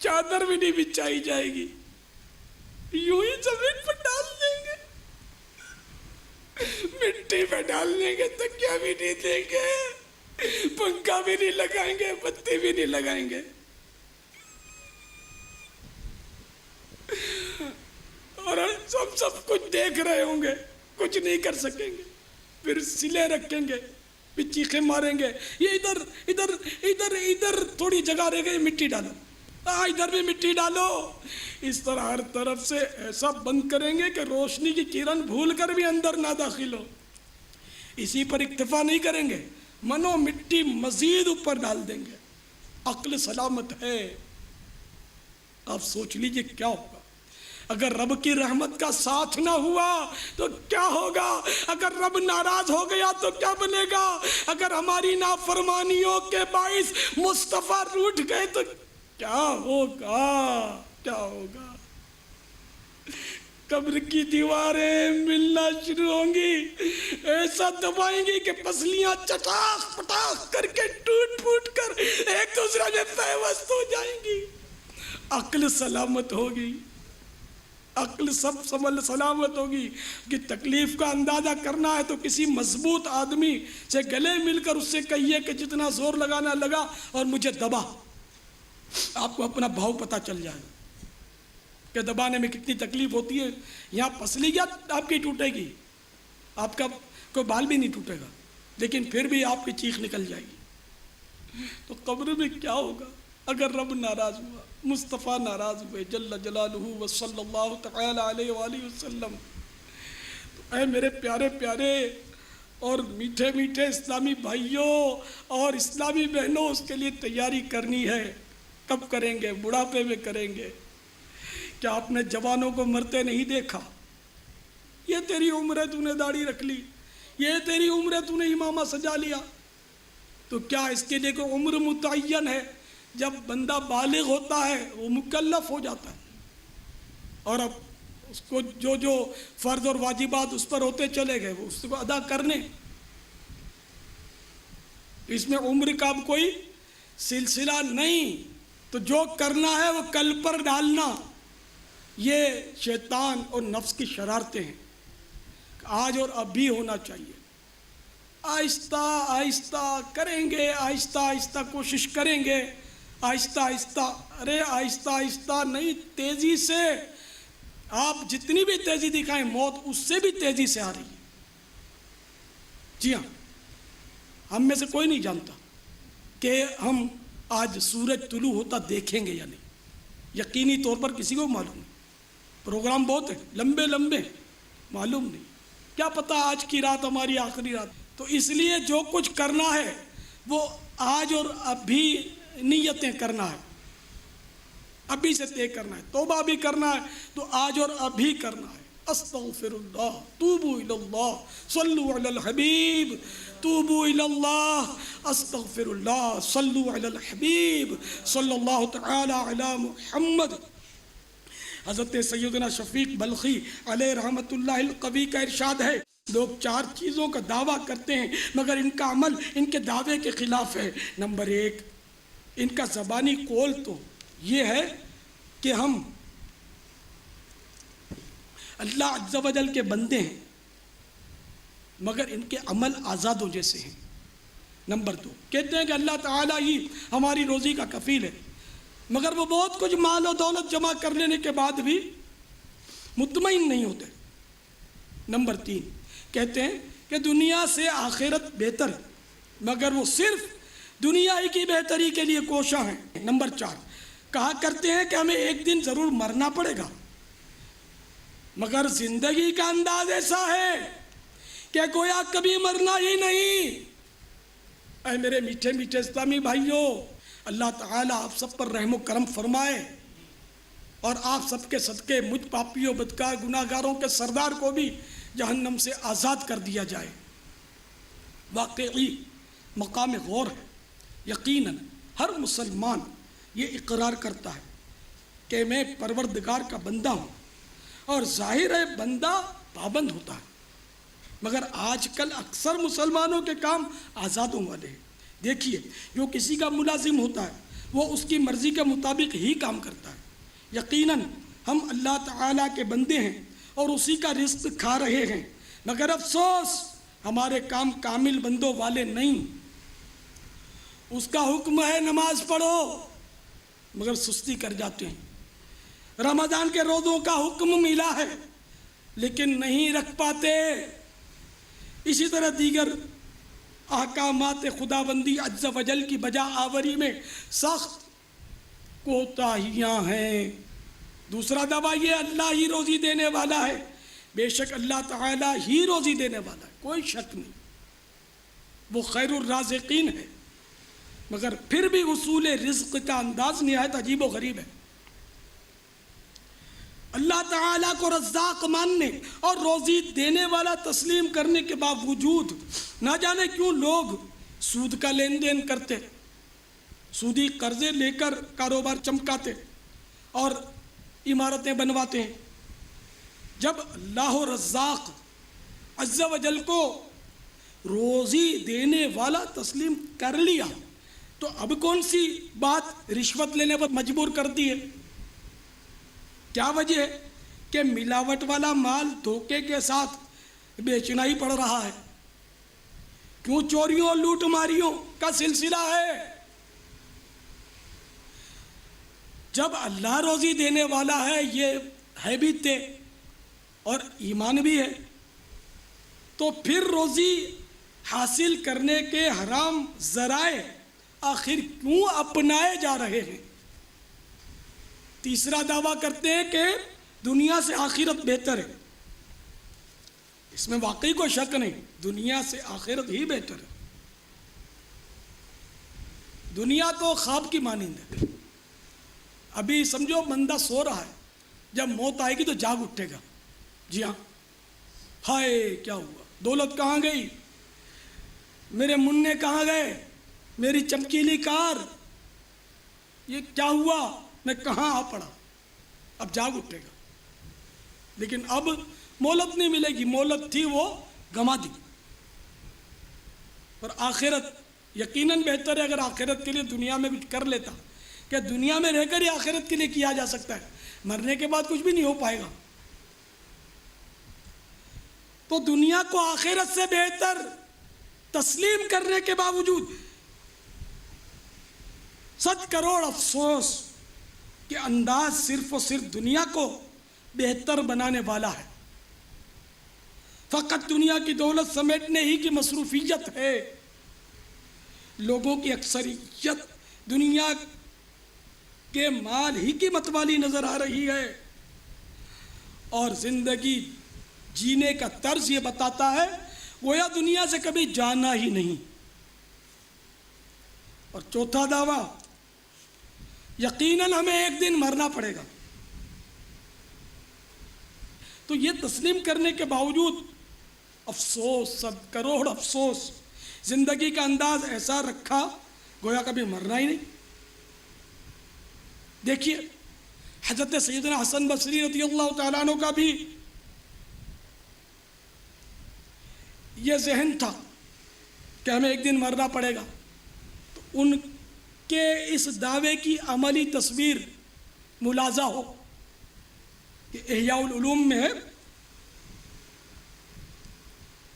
چادر بھی نہیں بچھائی جائے گی، یوں ہی زمین پر ڈال دیں گے، مٹی پہ ڈال دیں گے، تکیا بھی نہیں دیں گے، پنکھا بھی نہیں لگائیں گے، بتی بھی نہیں لگائیں گے، اور ہم سب کچھ دیکھ رہے ہوں گے، کچھ نہیں کر سکیں گے۔ پھر سلے رکھیں گے، پھر چیخیں ماریں گے، یہ ادھر ادھر ادھر ادھر تھوڑی جگہ رہ گئی، مٹی ڈالو، ادھر بھی مٹی ڈالو۔ اس طرح ہر طرف سے ایسا بند کریں گے کہ روشنی کی کرن بھول کر بھی اندر نہ داخل ہو۔ اسی پر اکتفا نہیں کریں گے، منو مٹی مزید اوپر ڈال دیں گے۔ عقل سلامت ہے، آپ سوچ لیجئے کیا ہوگا۔ اگر رب کی رحمت کا ساتھ نہ ہوا تو کیا ہوگا؟ اگر رب ناراض ہو گیا تو کیا بنے گا؟ اگر ہماری نافرمانیوں کے باعث مصطفیٰ روٹھ گئے تو کیا ہوگا؟ کیا ہوگا؟ قبر کی دیواریں ملنا شروع ہوں گی، ایسا دبائیں گی کہ پسلیاں چٹاخ پٹاخ کر کے ٹوٹ پھوٹ کر ایک دوسرے میں پیوست ہو جائیں گی۔ عقل سلامت ہوگی، عقل سب سلامت ہوگی کہ تکلیف کا اندازہ کرنا ہے تو کسی مضبوط آدمی سے گلے مل کر اس سے کہیے کہ جتنا زور لگانا لگا اور مجھے دبا۔ آپ کو اپنا بھاؤ پتہ چل جائے کہ دبانے میں کتنی تکلیف ہوتی ہے۔ یہاں پسلی کیا آپ کی ٹوٹے گی، آپ کا کوئی بال بھی نہیں ٹوٹے گا، لیکن پھر بھی آپ کی چیخ نکل جائے گی۔ تو قبر میں کیا ہوگا اگر رب ناراض ہوا، مصطفیٰ ناراض ہوئے جل جلالہ و صلی اللہ تعالی علیہ وآلہ وسلم۔ تو اے میرے پیارے پیارے اور میٹھے میٹھے اسلامی بھائیوں اور اسلامی بہنوں، اس کے لیے تیاری کرنی ہے۔ کب کریں گے؟ بڑھاپے میں کریں گے۔ کیا آپ نے جوانوں کو مرتے نہیں دیکھا؟ یہ تیری عمر ہے، تو نے داڑھی رکھ لی، یہ تیری عمر ہے، تو نے امامہ سجا لیا۔ تو کیا اس کے لیے کوئی عمر متعین ہے؟ جب بندہ بالغ ہوتا ہے وہ مکلف ہو جاتا ہے، اور اب اس کو جو جو فرض اور واجبات اس پر ہوتے چلے گئے وہ اس کو ادا کرنے۔ اس میں عمر کا اب کوئی سلسلہ نہیں، تو جو کرنا ہے وہ کل پر ڈالنا۔ یہ شیطان اور نفس کی شرارتیں ہیں، آج اور اب بھی ہونا چاہیے۔ آہستہ آہستہ کریں گے، آہستہ آہستہ کوشش کریں گے، آہستہ آہستہ۔ ارے آہستہ آہستہ نہیں، تیزی سے۔ آپ جتنی بھی تیزی دکھائیں موت اس سے بھی تیزی سے آ رہی ہے۔ جی ہاں، ہم میں سے کوئی نہیں جانتا کہ ہم آج سورج طلوع ہوتا دیکھیں گے یا نہیں، یقینی طور پر کسی کو معلوم نہیں۔ پروگرام بہت ہیں، لمبے لمبے، معلوم نہیں، کیا پتہ آج کی رات ہماری آخری رات۔ تو اس لیے جو کچھ کرنا ہے وہ آج اور ابھی نیتیں کرنا ہے، ابھی سے طے کرنا ہے۔ توبہ بھی کرنا ہے تو آج اور ابھی کرنا ہے۔ استغفر اللہ، توبوا الی اللہ، صلوا علی الحبیب، توبوا الی اللہ، استغفر اللہ، صلوا علی الحبیب صلی اللہ تعالی علی محمد۔ حضرت سیدنا شفیق بلخی علیہ رحمت اللہ القوی کا ارشاد ہے، لوگ 4 چیزوں کا دعویٰ کرتے ہیں مگر ان کا عمل ان کے دعوے کے خلاف ہے۔ نمبر 1، ان کا زبانی قول تو یہ ہے کہ ہم اللہ عز و جل کے بندے ہیں، مگر ان کے عمل آزادوں جیسے ہیں۔ نمبر 2، کہتے ہیں کہ اللہ تعالیٰ ہی ہماری روزی کا کفیل ہے، مگر وہ بہت کچھ مال و دولت جمع کر لینے کے بعد بھی مطمئن نہیں ہوتے۔ نمبر 3، کہتے ہیں کہ دنیا سے آخرت بہتر ہے، مگر وہ صرف دنیا ہی کی بہتری کے لیے کوشاں ہیں۔ نمبر 4، کہا کرتے ہیں کہ ہمیں ایک دن ضرور مرنا پڑے گا، مگر زندگی کا انداز ایسا ہے کہ گویا کبھی مرنا ہی نہیں۔ اے میرے میٹھے میٹھے اسلامی بھائیوں، اللہ تعالیٰ آپ سب پر رحم و کرم فرمائے، اور آپ سب کے صدقے مجھ پاپیوں بدکار گناہ گاروں کے سردار کو بھی جہنم سے آزاد کر دیا جائے۔ واقعی مقام غور ہے۔ یقیناً ہر مسلمان یہ اقرار کرتا ہے کہ میں پروردگار کا بندہ ہوں، اور ظاہر ہے بندہ پابند ہوتا ہے، مگر آج کل اکثر مسلمانوں کے کام آزادوں والے ہیں۔ دیکھیے، جو کسی کا ملازم ہوتا ہے وہ اس کی مرضی کے مطابق ہی کام کرتا ہے۔ یقیناً ہم اللہ تعالیٰ کے بندے ہیں اور اسی کا رزق کھا رہے ہیں، مگر افسوس ہمارے کام کامل بندوں والے نہیں۔ اس کا حکم ہے نماز پڑھو، مگر سستی کر جاتے ہیں۔ رمضان کے روزوں کا حکم ملا ہے لیکن نہیں رکھ پاتے۔ اسی طرح دیگر احکامات خداوندی عز و جل کی بجا آوری میں سخت کوتاہیاں ہیں۔ دوسرا دعویٰ یہ اللہ ہی روزی دینے والا ہے، بے شک اللہ تعالیٰ ہی روزی دینے والا ہے، کوئی شک نہیں، وہ خیر الرازقین ہے، مگر پھر بھی اصول رزق کا انداز نہایت عجیب و غریب ہے۔ اللہ تعالیٰ کو رزاق ماننے اور روزی دینے والا تسلیم کرنے کے باوجود نہ جانے کیوں لوگ سود کا لین دین کرتے، سودی قرضے لے کر کاروبار چمکاتے اور عمارتیں بنواتے ہیں۔ جب اللہ رزاق عز و جل کو روزی دینے والا تسلیم کر لیا تو اب کون سی بات رشوت لینے پر مجبور کرتی ہے؟ کیا وجہ ہے کہ ملاوٹ والا مال دھوکے کے ساتھ بیچنا ہی پڑ رہا ہے؟ کیوں چوریوں اور لوٹ ماریوں کا سلسلہ ہے؟ جب اللہ روزی دینے والا ہے، یہ ہے بھی تے اور ایمان بھی ہے، تو پھر روزی حاصل کرنے کے حرام ذرائع آخر کیوں اپنائے جا رہے ہیں؟ تیسرا دعویٰ کرتے ہیں کہ دنیا سے آخرت بہتر ہے۔ اس میں واقعی کوئی شک نہیں، دنیا سے آخرت ہی بہتر ہے۔ دنیا تو خواب کی مانند ہے۔ ابھی سمجھو بندہ سو رہا ہے، جب موت آئے گی تو جاگ اٹھے گا، جی ہاں، ہائے کیا ہوا، دولت کہاں گئی، میرے منع کہاں گئے، میری چمکیلی کار، یہ کیا ہوا، میں کہاں آ پڑا، اب جاگ اٹھے گا۔ لیکن اب مہلت نہیں ملے گی، مہلت تھی وہ گما دی۔ اور آخرت یقیناً بہتر ہے اگر آخرت کے لیے دنیا میں کچھ کر لیتا، کہ دنیا میں رہ کر ہی آخرت کے لیے کیا جا سکتا ہے، مرنے کے بعد کچھ بھی نہیں ہو پائے گا۔ تو دنیا کو آخرت سے بہتر تسلیم کرنے کے باوجود 100 کروڑ افسوس کہ انداز صرف اور صرف دنیا کو بہتر بنانے والا ہے۔ فقط دنیا کی دولت سمیٹنے ہی کی مصروفیت ہے۔ لوگوں کی اکثریت دنیا کے مال ہی کی متوالی نظر آ رہی ہے، اور زندگی جینے کا طرز یہ بتاتا ہے گویا دنیا سے کبھی جانا ہی نہیں۔ اور چوتھا دعویٰ، یقیناً ہمیں ایک دن مرنا پڑے گا۔ تو یہ تسلیم کرنے کے باوجود افسوس، 100 کروڑ افسوس، زندگی کا انداز ایسا رکھا گویا کبھی مرنا ہی نہیں۔ دیکھیے حضرت سیدنا حسن بصری رضی اللہ تعالیٰ عنہ کا بھی یہ ذہن تھا کہ ہمیں ایک دن مرنا پڑے گا، تو ان کے اس دعوے کی عملی تصویر ملاحظہ ہو کہ احیاء العلوم میں ہے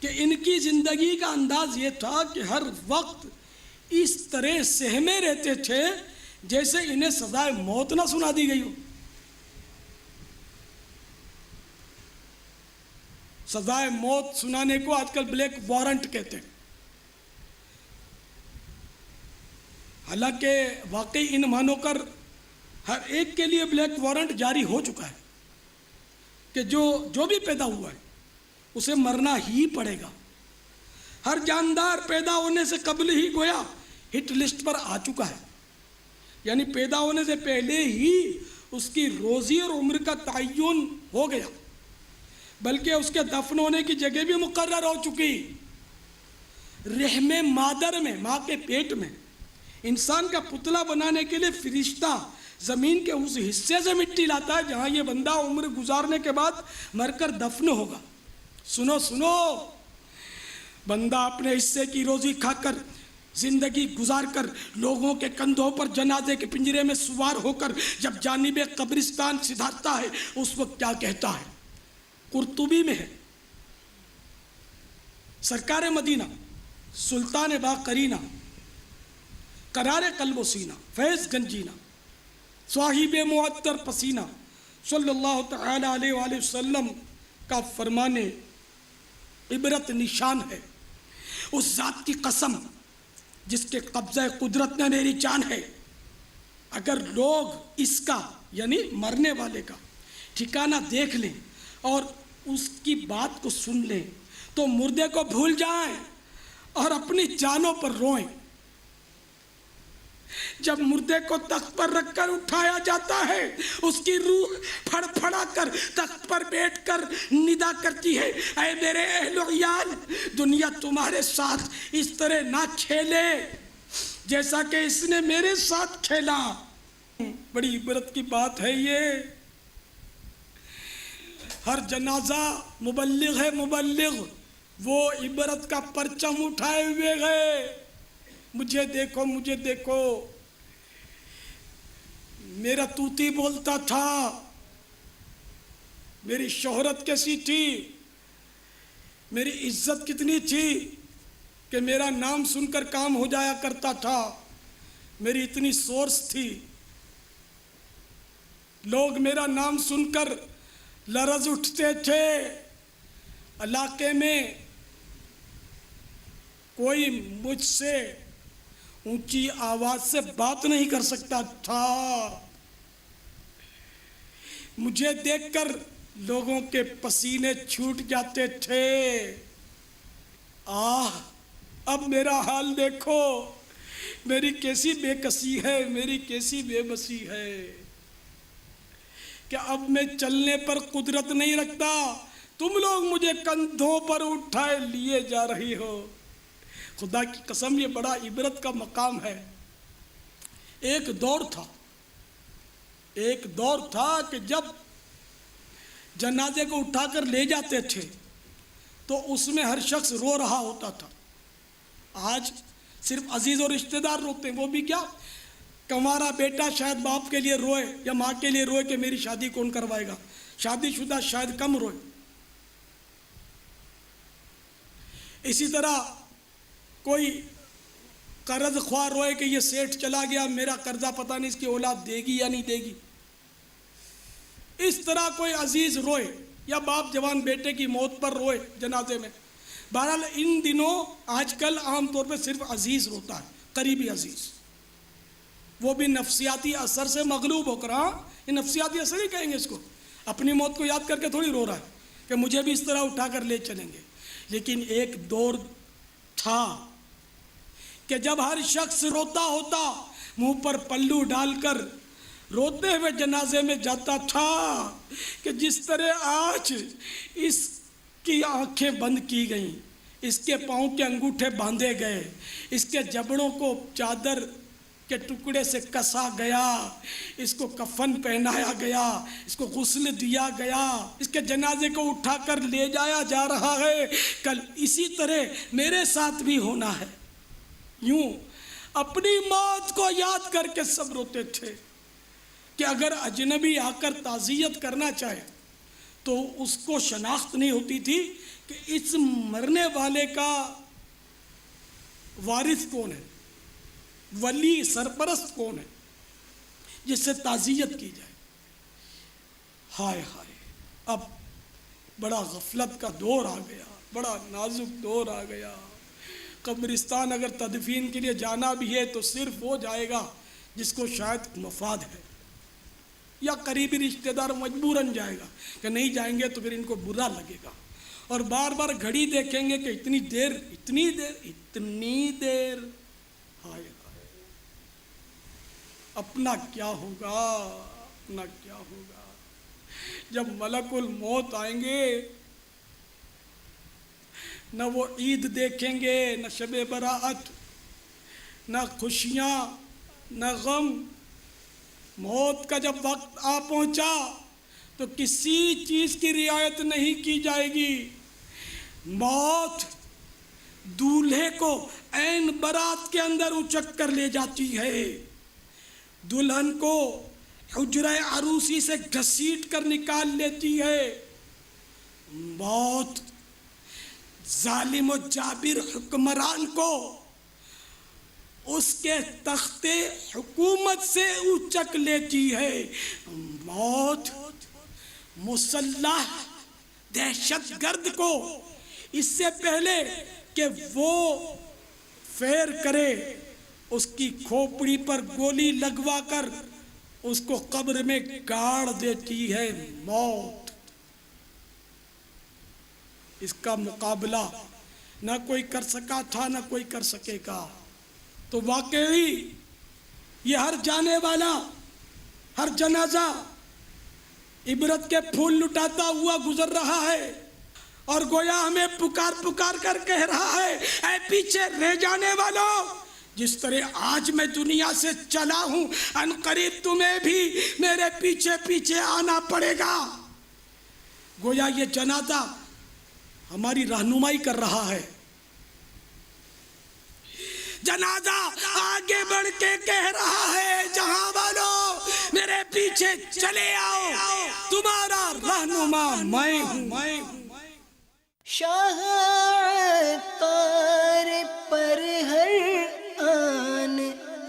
کہ ان کی زندگی کا انداز یہ تھا کہ ہر وقت اس طرح سہمے رہتے تھے جیسے انہیں سزائے موت نہ سنا دی گئی ہو۔ سزائے موت سنانے کو آج کل بلیک وارنٹ کہتے ہیں، حالانکہ واقعی ان معنوں کر ہر ایک کے لیے بلیک وارنٹ جاری ہو چکا ہے کہ جو بھی پیدا ہوا ہے اسے مرنا ہی پڑے گا۔ ہر جاندار پیدا ہونے سے قبل ہی گویا ہٹ لسٹ پر آ چکا ہے، یعنی پیدا ہونے سے پہلے ہی اس کی روزی اور عمر کا تعین ہو گیا، بلکہ اس کے دفن ہونے کی جگہ بھی مقرر ہو چکی۔ رحم مادر میں، ماں کے پیٹ میں، انسان کا پتلا بنانے کے لیے فرشتہ زمین کے اس حصے سے مٹی لاتا ہے جہاں یہ بندہ عمر گزارنے کے بعد مر کر دفن ہوگا۔ سنو سنو، بندہ اپنے حصے کی روزی کھا کر، زندگی گزار کر، لوگوں کے کندھوں پر جنازے کے پنجرے میں سوار ہو کر جب جانب قبرستان سدھارتا ہے اس وقت کیا کہتا ہے؟ قرطبی میں ہے، سرکار مدینہ، سلطان باقرینہ، قرار قلب و سینہ، فیض گنجینہ، صاحب معطر پسینہ، صلی اللہ تعالی علیہ وآلہ وسلم کا فرمان عبرت نشان ہے۔ اس ذات کی قسم جس کے قبضہ قدرت میں میری جان ہے، اگر لوگ اس کا یعنی مرنے والے کا ٹھکانہ دیکھ لیں اور اس کی بات کو سن لیں تو مردے کو بھول جائیں اور اپنی جانوں پر روئیں۔ جب مردے کو تخت پر رکھ کر اٹھایا جاتا ہے اس کی روح پھڑ پھڑا کر تخت پر بیٹھ کر ندا کرتی ہے، اے میرے اہل و عیال، دنیا تمہارے ساتھ اس طرح نہ کھیلے جیسا کہ اس نے میرے ساتھ کھیلا۔ بڑی عبرت کی بات ہے یہ۔ ہر جنازہ مبلغ ہے، مبلغ وہ عبرت کا پرچم اٹھائے ہوئے گئے، مجھے دیکھو مجھے دیکھو۔ میرا طوطی بولتا تھا، میری شہرت کیسی تھی، میری عزت کتنی تھی کہ میرا نام سن کر کام ہو جایا کرتا تھا، میری اتنی سورس تھی، لوگ میرا نام سن کر لرز اٹھتے تھے، علاقے میں کوئی مجھ سے اونچی آواز سے بات نہیں کر سکتا تھا۔ مجھے دیکھ کر لوگوں کے پسینے چھوٹ جاتے تھے۔ اب میرا حال دیکھو، میری کیسی بے کسی ہے، میری کیسی بے بسی ہے کہ اب میں چلنے پر قدرت نہیں رکھتا، تم لوگ مجھے کندھوں پر اٹھائے لیے جا رہی ہو۔ خدا کی قسم یہ بڑا عبرت کا مقام ہے۔ ایک دور تھا کہ جب جنازے کو اٹھا کر لے جاتے تھے تو اس میں ہر شخص رو رہا ہوتا تھا۔ آج صرف عزیز اور رشتہ دار روتے ہیں، وہ بھی کیا، کنوارا بیٹا شاید باپ کے لیے روئے یا ماں کے لیے روئے کہ میری شادی کون کروائے گا، شادی شدہ شاید کم روئے۔ اسی طرح کوئی قرض خواہ روئے کہ یہ سیٹھ چلا گیا، میرا قرضہ پتہ نہیں اس کی اولاد دے گی یا نہیں دے گی۔ اس طرح کوئی عزیز روئے یا باپ جوان بیٹے کی موت پر روئے جنازے میں۔ بہرحال ان دنوں آج کل عام طور پہ صرف عزیز روتا ہے، قریبی عزیز، وہ بھی نفسیاتی اثر سے مغلوب ہو کر۔ یہ نفسیاتی اثر ہی کہیں گے اس کو، اپنی موت کو یاد کر کے تھوڑی رو رہا ہے کہ مجھے بھی اس طرح اٹھا کر لے چلیں گے۔ لیکن ایک دور تھا کہ جب ہر شخص روتا ہوتا منہ پر پلو ڈال کر روتے ہوئے جنازے میں جاتا تھا کہ جس طرح آج اس کی آنکھیں بند کی گئیں، اس کے پاؤں کے انگوٹھے باندھے گئے، اس کے جبڑوں کو چادر کے ٹکڑے سے کسا گیا، اس کو کفن پہنایا گیا، اس کو غسل دیا گیا، اس کے جنازے کو اٹھا کر لے جایا جا رہا ہے۔ کل اسی طرح میرے ساتھ بھی ہونا ہے۔ یوں اپنی موت کو یاد کر کے سب روتے تھے کہ اگر اجنبی آ کر تعزیت کرنا چاہے تو اس کو شناخت نہیں ہوتی تھی کہ اس مرنے والے کا وارث کون ہے، ولی سرپرست کون ہے جس سے تعزیت کی جائے۔ ہائے ہائے، اب بڑا غفلت کا دور آ گیا، بڑا نازک دور آ گیا۔ قبرستان اگر تدفین کے لیے جانا بھی ہے تو صرف وہ جائے گا جس کو شاید مفاد ہے، یا قریبی رشتہ دار مجبوراً جائے گا، کہ نہیں جائیں گے تو پھر ان کو برا لگے گا، اور بار بار گھڑی دیکھیں گے کہ اتنی دیر، ہائے ہائے، اپنا کیا ہوگا، اپنا کیا ہوگا جب ملک الموت آئیں گے۔ نہ وہ عید دیکھیں گے، نہ شب برات، نہ خوشیاں، نہ غم۔ موت کا جب وقت آ پہنچا تو کسی چیز کی رعایت نہیں کی جائے گی۔ موت دولہے کو عین برات کے اندر اچک کر لے جاتی ہے، دلہن کو حجرہ عروسی سے گھسیٹ کر نکال لیتی ہے۔ موت ظالم و جابر حکمران کو اس کے تخت حکومت سے اچک لیتی ہے۔ موت مسلح دہشت گرد کو اس سے پہلے کہ وہ فیر کرے اس کی کھوپڑی پر گولی لگوا کر اس کو قبر میں گاڑ دیتی ہے۔ موت اس کا مقابلہ نہ کوئی کر سکا تھا، نہ کوئی کر سکے گا۔ تو واقعی یہ ہر جانے والا، ہر جنازہ عبرت کے پھول لٹاتا ہوا گزر رہا ہے، اور گویا ہمیں پکار پکار کر کہہ رہا ہے، اے پیچھے رہ جانے والوں، جس طرح آج میں دنیا سے چلا ہوں، ان قریب تمہیں بھی میرے پیچھے پیچھے آنا پڑے گا۔ گویا یہ جنازہ ہماری رہنمائی کر رہا ہے۔ جنازہ آگے بڑھ کے کہہ رہا ہے، جہاں والوں میرے پیچھے چلے آؤ، تمہارا رہنما میں ہوں۔ شاہ عطار پر ہر آن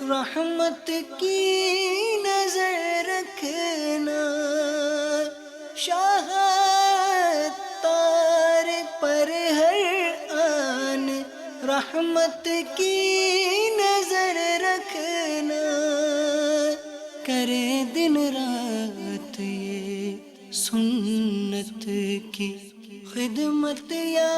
رحمت کی نظر رکھنا، شاہ عطار پر ہر آن رحمت کی نظر رکھنا، کرے دن رات یہ سنت کی خدمت یا